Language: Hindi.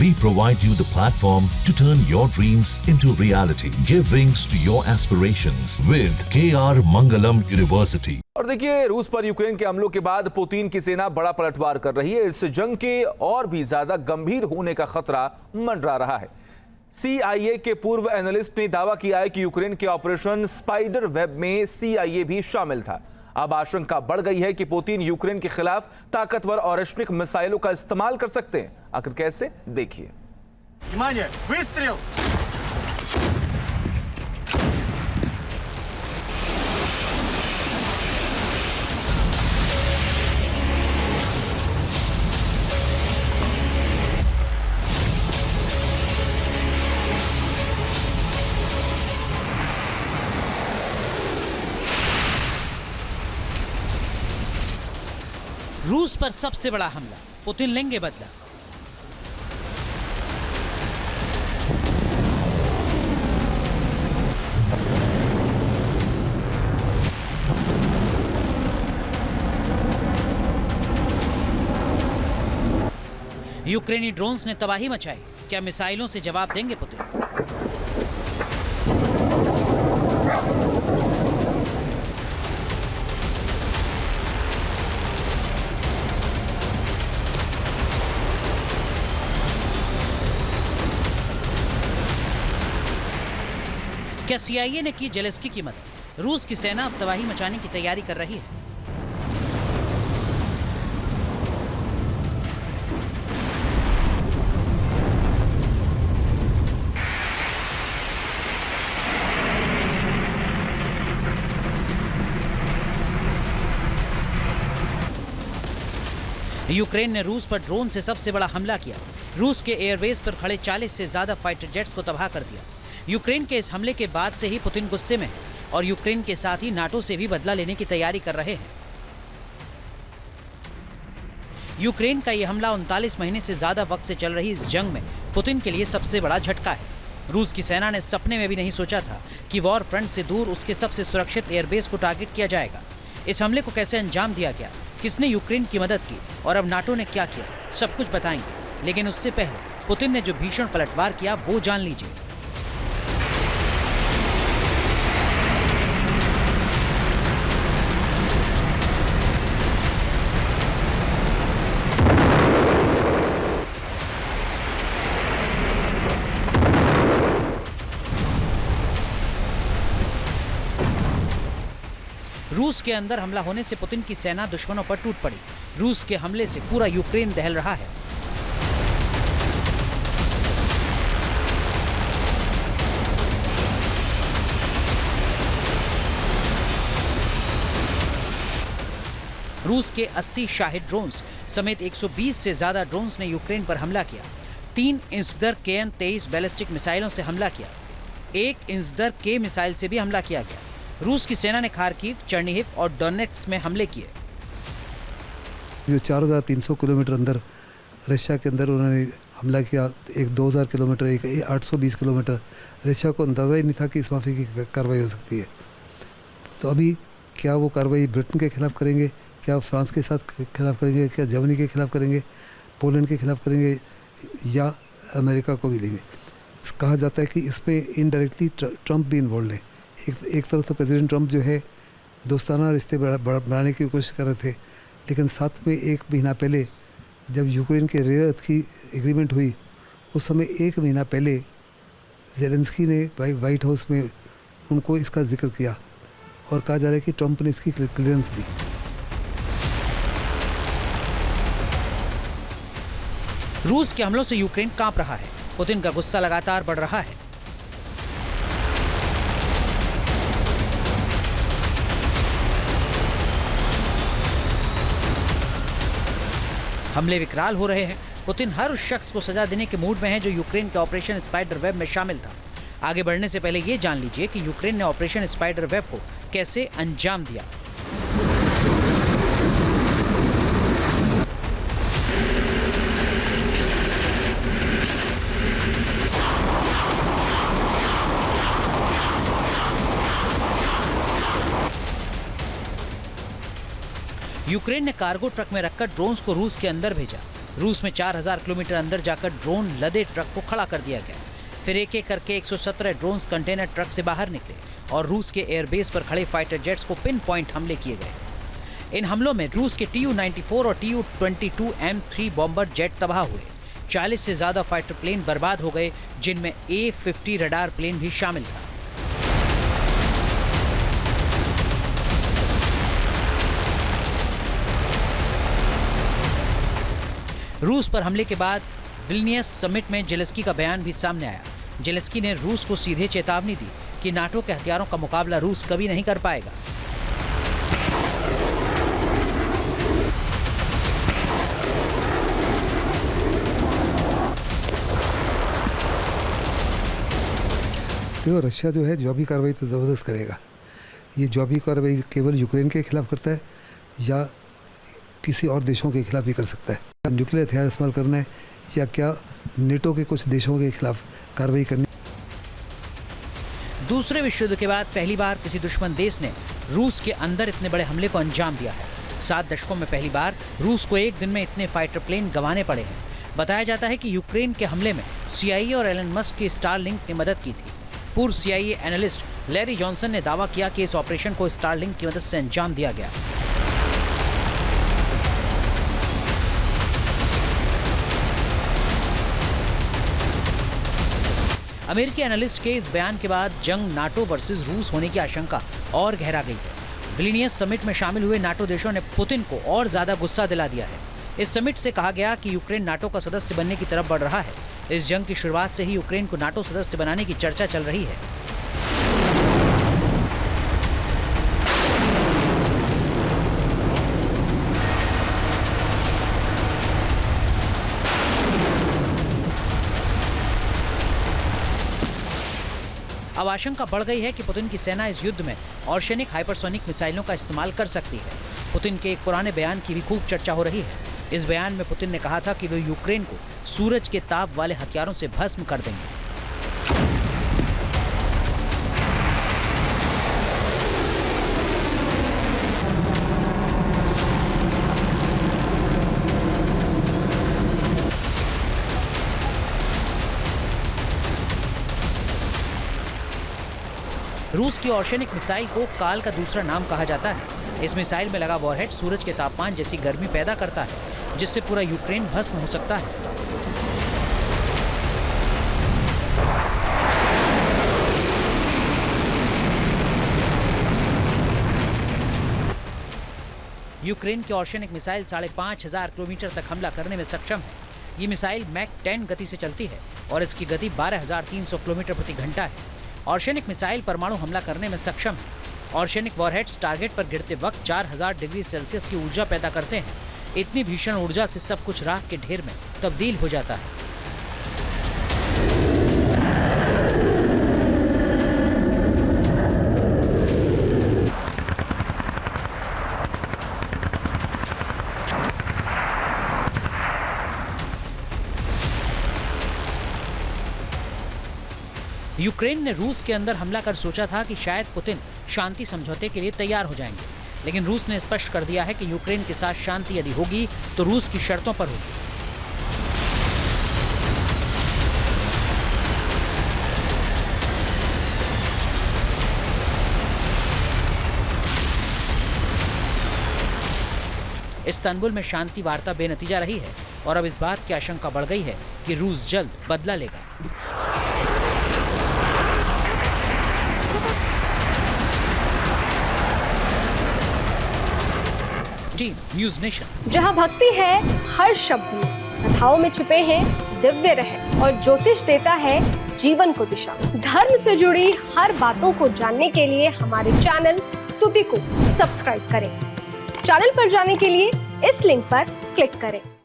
We provide you the platform to turn your dreams into reality. Give wings to your aspirations with KR Mangalam University. और देखिए, रूस पर यूक्रेन के हमलों के बाद पुतिन की सेना बड़ा पलटवार कर रही है। इस जंग के और भी ज्यादा गंभीर होने का खतरा मंडरा रहा है। CIA के पूर्व एनालिस्ट ने दावा किया है कि यूक्रेन के ऑपरेशन स्पाइडर वेब में CIA भी शामिल था। अब आशंका बढ़ गई है कि पुतिन यूक्रेन के खिलाफ ताकतवर और औरस्ट्रिक मिसाइलों का इस्तेमाल कर सकते हैं। आखिर कैसे, देखिए। Внимание! Выстрел! रूस पर सबसे बड़ा हमला, पुतिन लेंगे बदला। यूक्रेनी ड्रोन्स ने तबाही मचाई, क्या मिसाइलों से जवाब देंगे पुतिन? क्या CIA ने की जेलेंस्की की मदद? रूस की सेना अब तबाही मचाने की तैयारी कर रही है। यूक्रेन ने रूस पर ड्रोन से सबसे बड़ा हमला किया। रूस के एयरबेस पर खड़े 40 से ज्यादा फाइटर जेट्स को तबाह कर दिया। यूक्रेन के इस हमले के बाद से ही पुतिन गुस्से में है और यूक्रेन के साथ ही नाटो से भी बदला लेने की तैयारी कर रहे हैं। यूक्रेन का यह हमला 39 महीने से ज्यादा वक्त से चल रही इस जंग में पुतिन के लिए सबसे बड़ा झटका है। रूस की सेना ने सपने में भी नहीं सोचा था कि वॉर फ्रंट से दूर उसके सबसे सुरक्षित एयरबेस को टारगेट किया जाएगा। इस हमले को कैसे अंजाम दिया गया, किसने यूक्रेन की मदद की और अब नाटो ने क्या किया, सब कुछ बताएंगे। लेकिन उससे पहले पुतिन ने जो भीषण पलटवार किया वो जान लीजिए। रूस के अंदर हमला होने से पुतिन की सेना दुश्मनों पर टूट पड़ी। रूस के हमले से पूरा यूक्रेन दहल रहा है। रूस के 80 शाहिद ड्रोन्स समेत 120 से ज्यादा ड्रोन्स ने यूक्रेन पर हमला किया। 3 इंच दर KN-23 बैलिस्टिक मिसाइलों से हमला किया। 1 इंच दर K मिसाइल से भी हमला किया गया। रूस की सेना ने खार्किव, चर्निहिव और डोनेट्स्क में हमले किए। जो 4300 किलोमीटर अंदर रशिया के अंदर उन्होंने हमला किया, एक 2000 किलोमीटर, एक 820 किलोमीटर, रशिया को अंदाज़ा ही नहीं था कि इस माफी की कार्रवाई हो सकती है। तो अभी क्या वो कार्रवाई ब्रिटेन के खिलाफ करेंगे, क्या फ्रांस के साथ खिलाफ करेंगे, क्या जर्मनी के खिलाफ करेंगे, पोलैंड के खिलाफ करेंगे या अमेरिका को भी लेंगे? कहा जाता है कि इसमें इनडायरेक्टली ट्रंप भी इन्वॉल्व है। एक तरफ तो प्रेसिडेंट ट्रंप जो है दोस्ताना रिश्ते बढ़ाने की कोशिश कर रहे थे, लेकिन साथ में 1 महीना पहले जब यूक्रेन के रेयर अर्थ की एग्रीमेंट हुई, उस समय 1 महीना पहले जेलेंस्की ने वाइट हाउस में उनको इसका जिक्र किया और कहा जा रहा है कि ट्रंप ने इसकी क्लियरेंस दी। रूस के हमलों से यूक्रेन कांप रहा है। पुतिन का गुस्सा लगातार बढ़ रहा है। हमले विकराल हो रहे हैं। पुतिन हर उस शख्स को सजा देने के मूड में है जो यूक्रेन के ऑपरेशन स्पाइडर वेब में शामिल था। आगे बढ़ने से पहले ये जान लीजिए कि यूक्रेन ने ऑपरेशन स्पाइडर वेब को कैसे अंजाम दिया। यूक्रेन ने कार्गो ट्रक में रखकर ड्रोन्स को रूस के अंदर भेजा। रूस में 4000 किलोमीटर अंदर जाकर ड्रोन लदे ट्रक को खड़ा कर दिया गया। फिर एक एक करके 117 ड्रोन्स कंटेनर ट्रक से बाहर निकले और रूस के एयरबेस पर खड़े फाइटर जेट्स को पिन पॉइंट हमले किए गए। इन हमलों में रूस के Tu-94 और Tu-22M3 बॉम्बर जेट तबाह हुए। 40 से ज्यादा फाइटर प्लेन बर्बाद हो गए, जिनमें A-50 रडार प्लेन भी शामिल था। रूस पर हमले के बाद विल्नियस समिट में जेलेंस्की का बयान भी सामने आया। जेलेंस्की ने रूस को सीधे चेतावनी दी कि नाटो के हथियारों का मुकाबला रूस कभी नहीं कर पाएगा। देखो, रशिया जो है जवाबी कार्रवाई तो ज़बरदस्त करेगा। ये जवाबी कार्रवाई केवल यूक्रेन के खिलाफ करता है या किसी और देशों के खिलाफ भी कर सकता है। न्यूक्लियर हथियार इस्तेमाल करना है या क्या नेटो के कुछ देशों के खिलाफ कार्रवाई करनी। दूसरे विश्व युद्ध के बाद पहली बार किसी दुश्मन देश ने रूस के अंदर इतने बड़े हमले को अंजाम दिया है। 7 दशकों में पहली बार रूस को एक दिन में इतने फाइटर प्लेन गंवाने पड़े हैं। बताया जाता है कि यूक्रेन के हमले में CIA और एलन मस्क की स्टारलिंक ने मदद की थी। पूर्व CIA एनालिस्ट लैरी जॉनसन ने दावा किया कि इस ऑपरेशन को स्टारलिंक की मदद से अंजाम दिया गया। अमेरिकी एनालिस्ट के इस बयान के बाद जंग नाटो वर्सेस रूस होने की आशंका और गहरा गई है। विल्नियस समिट में शामिल हुए नाटो देशों ने पुतिन को और ज्यादा गुस्सा दिला दिया है। इस समिट से कहा गया कि यूक्रेन नाटो का सदस्य बनने की तरफ बढ़ रहा है। इस जंग की शुरुआत से ही यूक्रेन को नाटो सदस्य बनाने की चर्चा चल रही है। अब आशंका बढ़ गई है कि पुतिन की सेना इस युद्ध में ऑर्शेनिक हाइपरसोनिक मिसाइलों का इस्तेमाल कर सकती है। पुतिन के एक पुराने बयान की भी खूब चर्चा हो रही है। इस बयान में पुतिन ने कहा था कि वे यूक्रेन को सूरज के ताप वाले हथियारों से भस्म कर देंगे। रूस की ऑर्शेनिक मिसाइल को काल का दूसरा नाम कहा जाता है। इस मिसाइल में लगा वॉरहेड सूरज के तापमान जैसी गर्मी पैदा करता है, जिससे पूरा यूक्रेन भस्म हो सकता है। यूक्रेन की ऑर्शेनिक मिसाइल 5500 किलोमीटर तक हमला करने में सक्षम है। ये मिसाइल मैक 10 गति से चलती है और इसकी गति 12300 किलोमीटर प्रति घंटा है। ऑर्शेनिक मिसाइल परमाणु हमला करने में सक्षम है। ऑर्शेनिक वॉरहेड्स टारगेट पर गिरते वक्त 4000 डिग्री सेल्सियस की ऊर्जा पैदा करते हैं। इतनी भीषण ऊर्जा से सब कुछ राख के ढेर में तब्दील हो जाता है। यूक्रेन ने रूस के अंदर हमला कर सोचा था कि शायद पुतिन शांति समझौते के लिए तैयार हो जाएंगे, लेकिन रूस ने स्पष्ट कर दिया है कि यूक्रेन के साथ शांति यदि होगी तो रूस की शर्तों पर होगी। इस्तांबुल में शांति वार्ता बेनतीजा रही है और अब इस बात की आशंका बढ़ गई है कि रूस जल्द बदला लेगा। News nation. जहां भक्ति है हर शब्द में, कथाओं में छिपे हैं दिव्य रहस्य और ज्योतिष देता है जीवन को दिशा। धर्म से जुड़ी हर बातों को जानने के लिए हमारे चैनल स्तुति को सब्सक्राइब करें। चैनल पर जाने के लिए इस लिंक पर क्लिक करें।